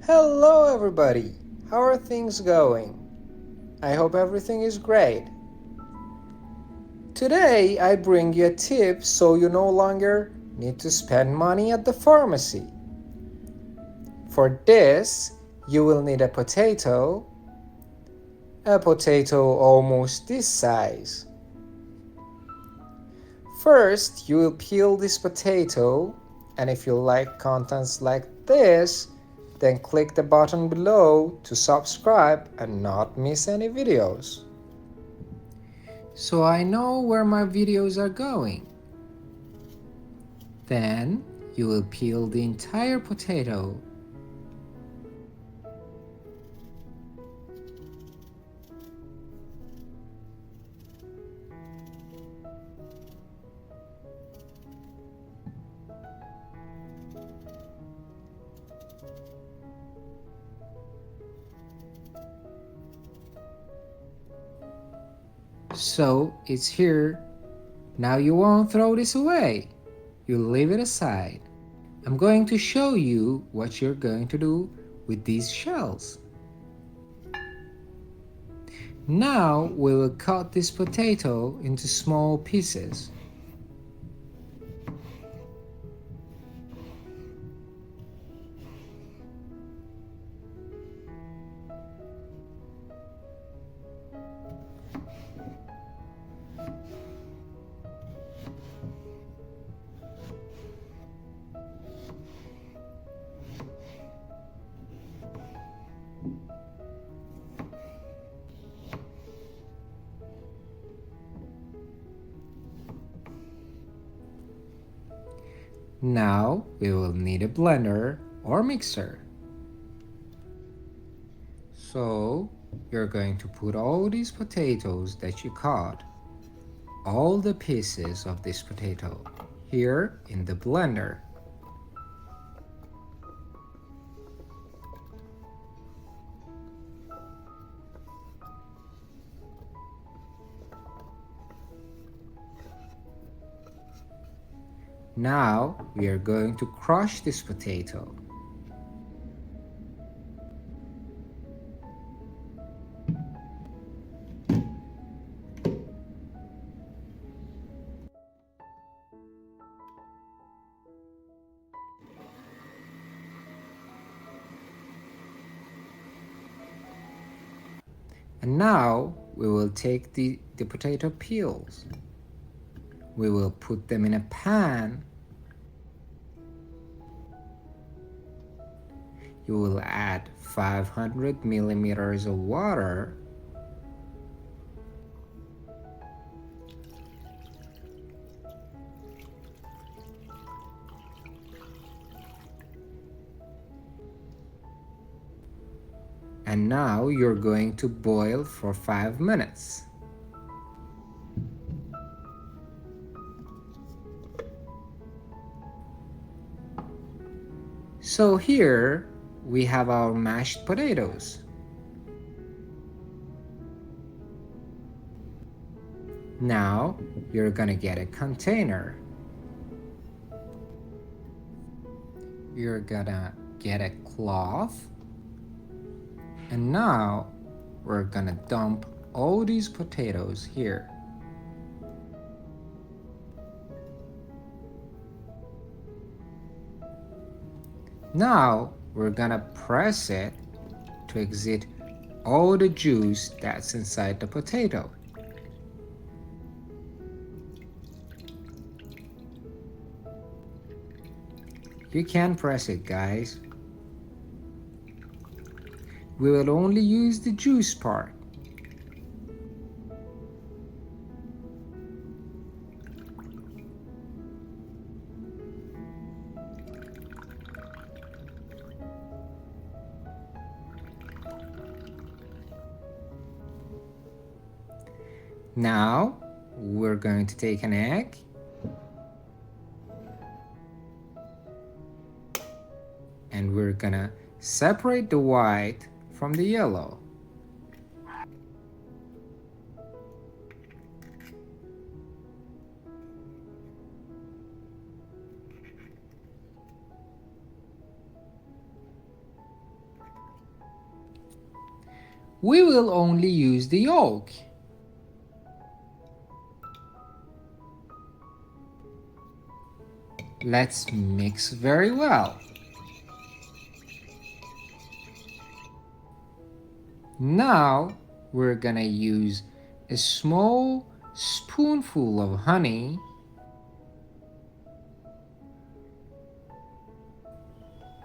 Hello, everybody! How are things going? I hope everything is great. Today, I bring you a tip so you no longer need to spend money at the pharmacy. For this, you will need a potato almost this size. First, you will peel this potato, and if you like contents like this, then click the button below to subscribe and not miss any videos. So I know where my videos are going. Then you will peel the entire potato. So it's here. Now you won't throw this away. You'll leave it aside. I'm going to show you what you're going to do with these shells. Now we will cut this potato into small pieces. Now we will need a blender or mixer. So you're going to put all these potatoes that you cut, all the pieces of this potato, here in the blender. Now we are going to crush this potato. And now we will take the potato peels. We will put them in a pan. You will add 500 milliliters of water. And now you're going to boil for 5 minutes. So here we have our mashed potatoes. Now you're gonna get a container. You're gonna get a cloth. And now we're gonna dump all these potatoes here. Now we're gonna press it to exit all the juice that's inside the potato. You can press it, guys. We will only use the juice part. Now we're going to take an egg and we're gonna separate the white from the yellow. we will only use the yolk. Let's mix very well. Now we're gonna use a small spoonful of honey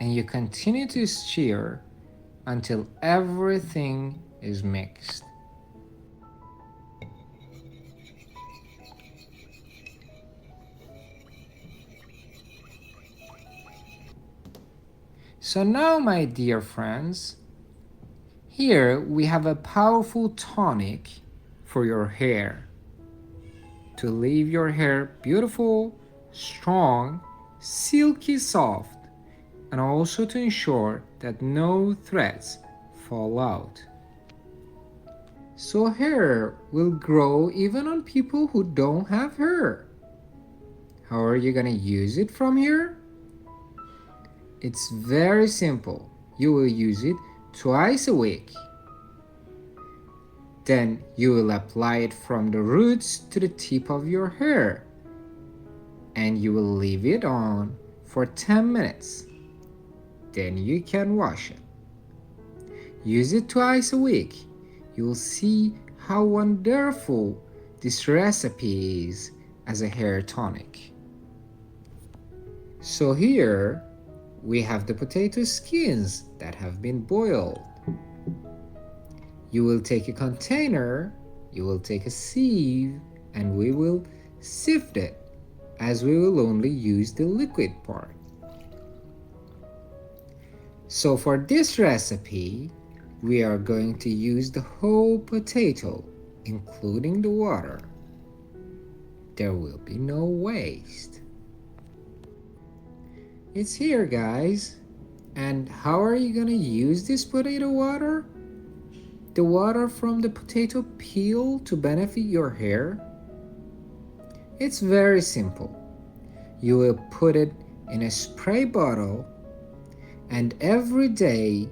and you continue to stir until everything is mixed. So now, my dear friends, here we have a powerful tonic for your hair to leave your hair beautiful, strong, silky soft, and also to ensure that no threads fall out. So hair will grow even on people who don't have hair. How are you gonna use it from here? It's very simple. You will use it twice a week. Then you will apply it from the roots to the tip of your hair. And you will leave it on for 10 minutes. Then you can wash it. Use it twice a week. You will see how wonderful this recipe is as a hair tonic. So here we have the potato skins that have been boiled. You will take a container, you will take a sieve, and we will sift it, as we will only use the liquid part. So for this recipe, we are going to use the whole potato, including the water. There will be no waste. It's here, guys. And how are you gonna use this potato water? The water from the potato peel to benefit your hair? It's very simple. You will put it in a spray bottle and every day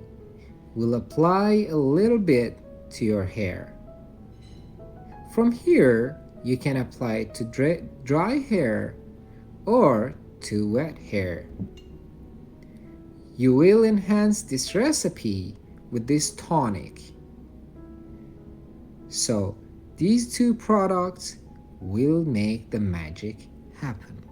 we'll apply a little bit to your hair. From here, you can apply it to dry hair or to wet hair. You will enhance this recipe with this tonic. So these two products will make the magic happen.